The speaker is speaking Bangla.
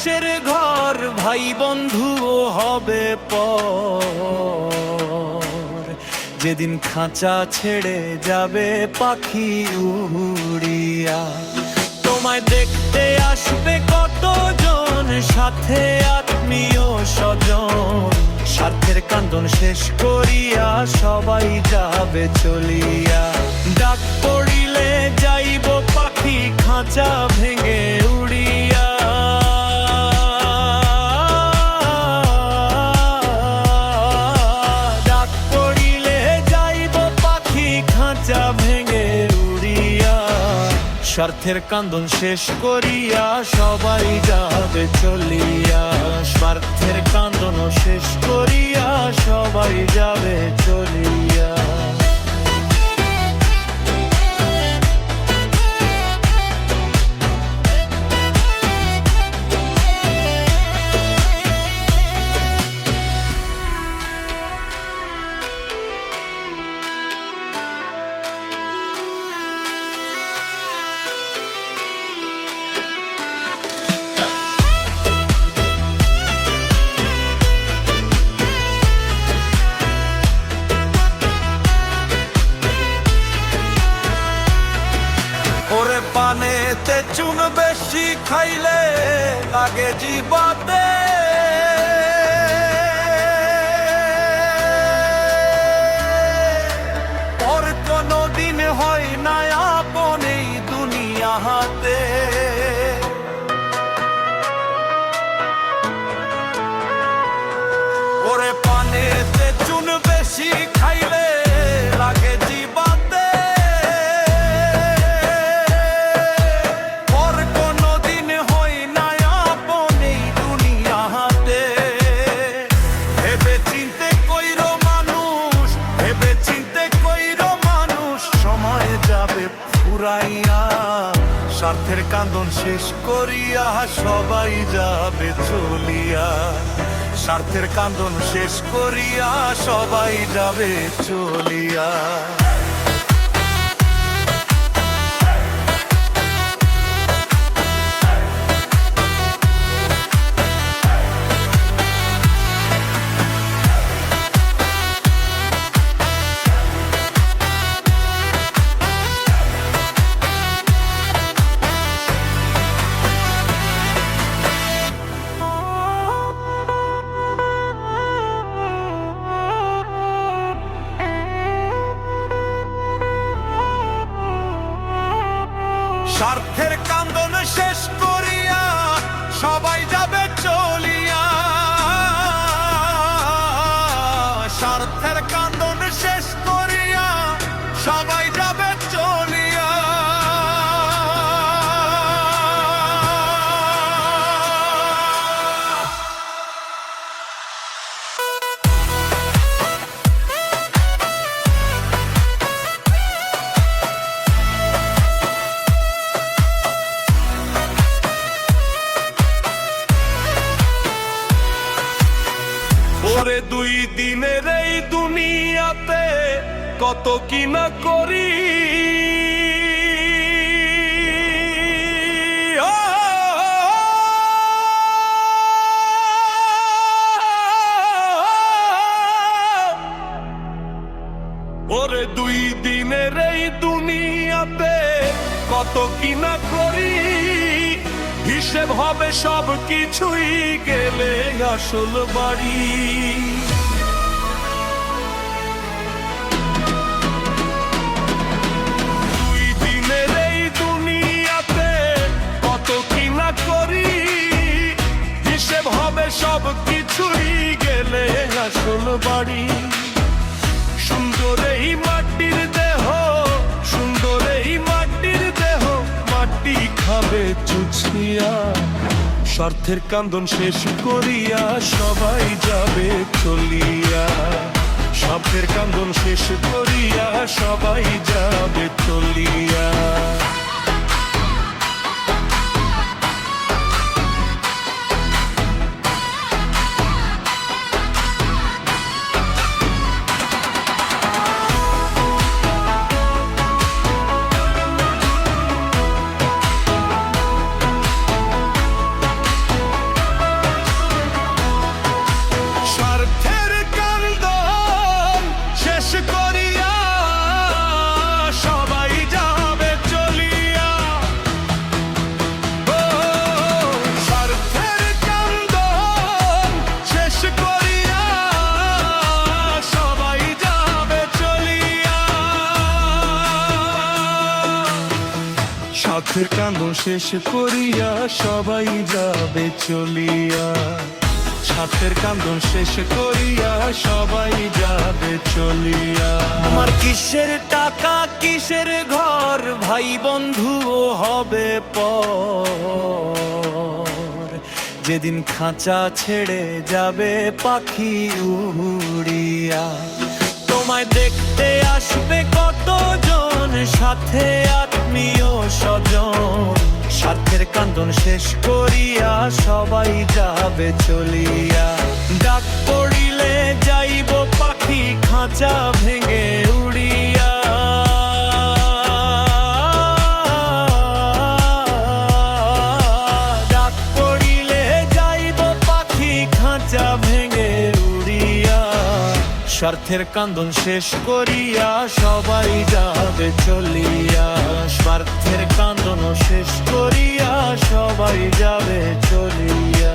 কিসের ঘর, ভাই বন্ধুও হবে পর। যেদিন খাঁচা ছেড়ে যাবে পাখি উড়িয়া, তোমায় দেখতে আসবে কতজন, সাথে আত্মীয় স্বজন। স্বার্থের কান্দন শেষ করিয়া সবাই যাবে চলিয়া। ডাক পড়িলে যাইব পাখি খাঁচা ভেঙে উড়িয়া। ডাক পড়িলে যাইব পাখি খাঁচা ভেঙে উড়িয়া। স্বার্থের কান্দন শেষ করিয়া সবাই যাবে চলিয়া। স্বার্থের কান্দন শেষ করিয়া সবাই যাবে চলিয়া। ওরে পানেতে চুন বেশি খাইলে লাগে জিবাতে। ওর কোনো দিন হয় না আপন এই দুনিয়াতে। ওরে পানেতে চুন বেশি খাইলে লাগে জিবাতে। ওর কোনো দিন হয় না আপন এই দুনিয়াতে। ভেবে চিনতে কইরো মানুষ, ভেবে চিনতে কইরো মানুষ, সময় যাবে ফুরাইয়া। স্বার্থের কান্দন শেষ করিয়া সবাই যাবে চলিয়া। স্বার্থের কান্দন শেষ করিয়া সবাই যাবে চলিয়া। স্বার্থের কান্দন শেষ করিয়া সবাই যাবে চলিয়া। স্বার্থের কান্দন শেষ করিয়া সবাই যাবে চলিয়া। ওরে দুই দিনের এই দুনিয়াতে কত কি না করি। ওরে দুই দিনের এই দুনিয়াতে কত কি না করি। হিসেব হবে সব কিছুই গেলে আসল বাড়ি। দুই দিনের এই দুনিয়াতে কত কি না করি। হিসেব হবে সব কিছুই গেলে আসল বাড়ি। সুন্দর এই মাটির দেহ, সুন্দর এই মাটির দেহ, মাটি খাবে চুছিয়া। স্বার্থের কান্দন শেষ করিয়া সবাই যাবে চলিয়া। স্বার্থের কান্দন শেষ করিয়া সবাই যাবে চলিয়া। স্বার্থের কান্দন শেষ করিয়া সবাই যাবে চলিয়া, স্বার্থের কান্দন শেষ করিয়া সবাই যাবে চলিয়া। আমার কিসের টাকা কিসের ঘর, ভাই বন্ধুও হবে পর, যেদিন খাঁচা ছেড়ে যাবে পাখি উড়িয়া। তোমায় দেখতে আসবে কতজন, সাথে আত্মীয় স্বজন, স্বার্থের কান্দন শেষ করিয়া সবাই যাবে চলিয়া। ডাক পড়িলে যাইব পাখি খাঁচা ভেঙে উড়িয়া, ডাক পড়িলে যাইব পাখি খাঁচা ভেঙে উড়িয়া। স্বার্থের কান্দন শেষ করিয়া সবাই যাবে চলিয়া, স্বার্থের কান্দন শেষ করিয়া সবাই যাবে চলিয়া।